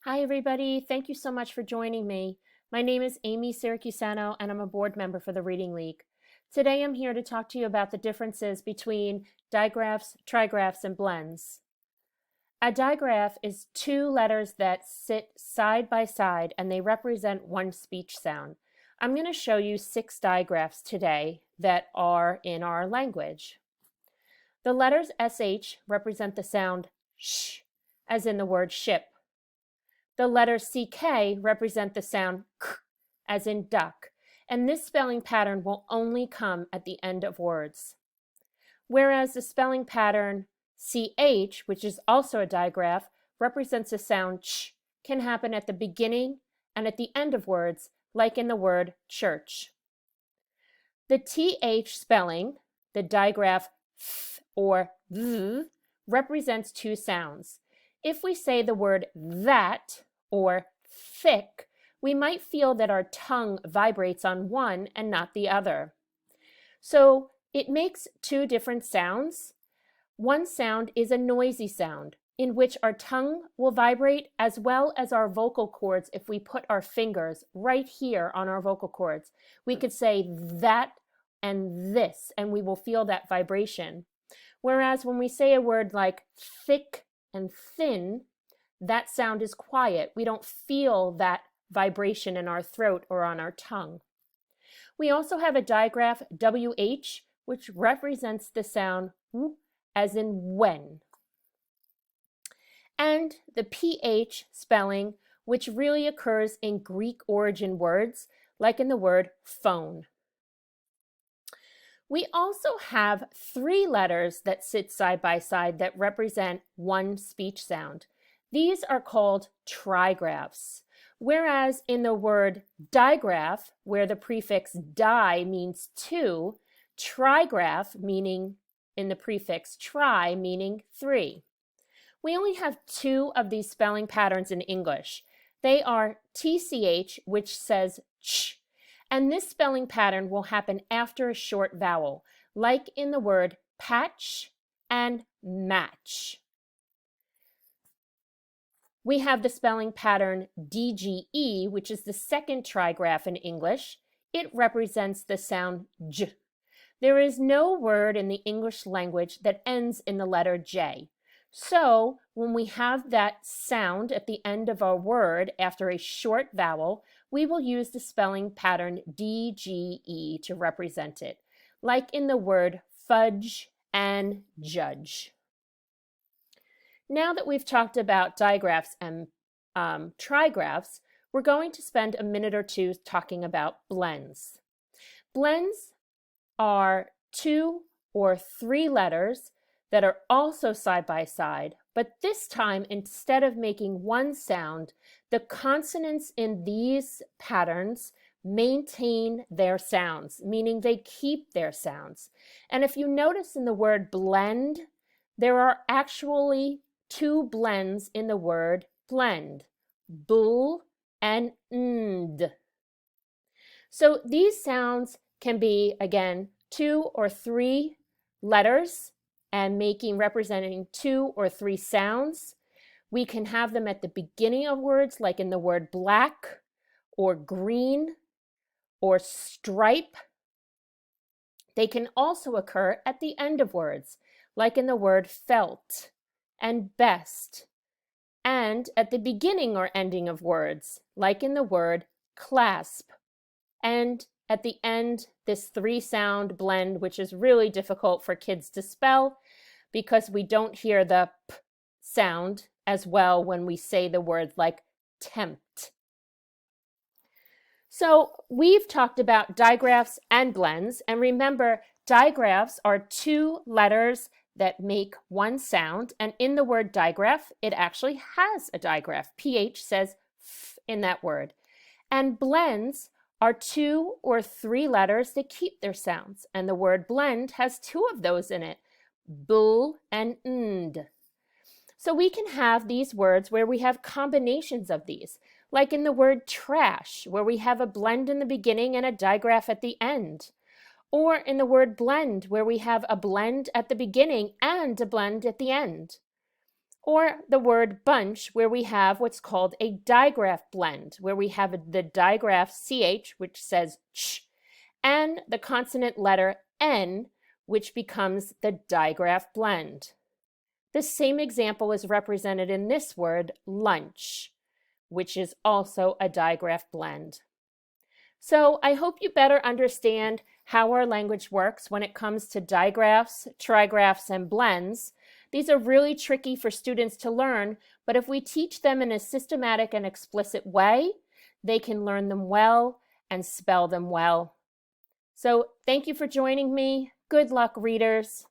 Hi, everybody. Thank you so much for joining me. My name is Amy Siracusano, and I'm a board member for the Reading League. Today, I'm here to talk to you about the differences between digraphs, trigraphs, and blends. A digraph is two letters that sit side by side, and they represent one speech sound. I'm going to show you 6 digraphs today that are in our language. The letters SH represent the sound sh, as in the word ship. The letters CK represent the sound k, as in duck, and this spelling pattern will only come at the end of words. Whereas the spelling pattern CH, which is also a digraph, represents the sound ch, can happen at the beginning and at the end of words, like in the word church. The TH spelling, the digraph th or th, represents 2 sounds. If we say the word that or thick, we might feel that our tongue vibrates on one and not the other. So it makes 2 different sounds. One sound is a noisy sound in which our tongue will vibrate as well as our vocal cords. If we put our fingers right here on our vocal cords, we could say that and this, and we will feel that vibration. Whereas when we say a word like thick and thin, that sound is quiet. We don't feel that vibration in our throat or on our tongue. We also have a digraph WH, which represents the sound w, as in when. And the PH spelling, which really occurs in Greek origin words, like in the word phone. We also have 3 letters that sit side by side that represent one speech sound. These are called trigraphs, whereas in the word digraph, where the prefix di means 2, trigraph meaning in the prefix tri meaning 3. We only have 2 of these spelling patterns in English. They are TCH, which says ch, and this spelling pattern will happen after a short vowel, like in the word patch and match. We have the spelling pattern DGE, which is the second trigraph in English. It represents the sound J. There is no word in the English language that ends in the letter J. So when we have that sound at the end of our word after a short vowel, we will use the spelling pattern DGE to represent it, like in the word fudge and judge. Now that we've talked about digraphs and trigraphs, we're going to spend a minute or 2 talking about blends. Blends are 2 or 3 letters that are also side by side, but this time, instead of making one sound, the consonants in these patterns maintain their sounds, meaning they keep their sounds. And if you notice in the word blend, there are actually 2 blends in the word blend, bull and nd. So these sounds can be, again, 2 or 3 letters and representing 2 or 3 sounds. We can have them at the beginning of words, like in the word black or green or stripe. They can also occur at the end of words, like in the word felt and best, and at the beginning or ending of words, like in the word clasp, and at the end, this 3-sound blend, which is really difficult for kids to spell because we don't hear the p sound as well when we say the word like tempt. So we've talked about digraphs and blends, and remember, digraphs are 2 letters that make one sound, and in the word digraph, it actually has a digraph. PH says f in that word. And blends are 2 or 3 letters that keep their sounds, and the word blend has 2 of those in it, bull and nd. So we can have these words where we have combinations of these, like in the word trash, where we have a blend in the beginning and a digraph at the end. Or in the word blend, where we have a blend at the beginning and a blend at the end. Or the word bunch, where we have what's called a digraph blend, where we have the digraph CH, which says ch, and the consonant letter N, which becomes the digraph blend. The same example is represented in this word, lunch, which is also a digraph blend. So I hope you better understand how our language works when it comes to digraphs, trigraphs, and blends. These are really tricky for students to learn, but if we teach them in a systematic and explicit way, they can learn them well and spell them well. So thank you for joining me. Good luck, readers.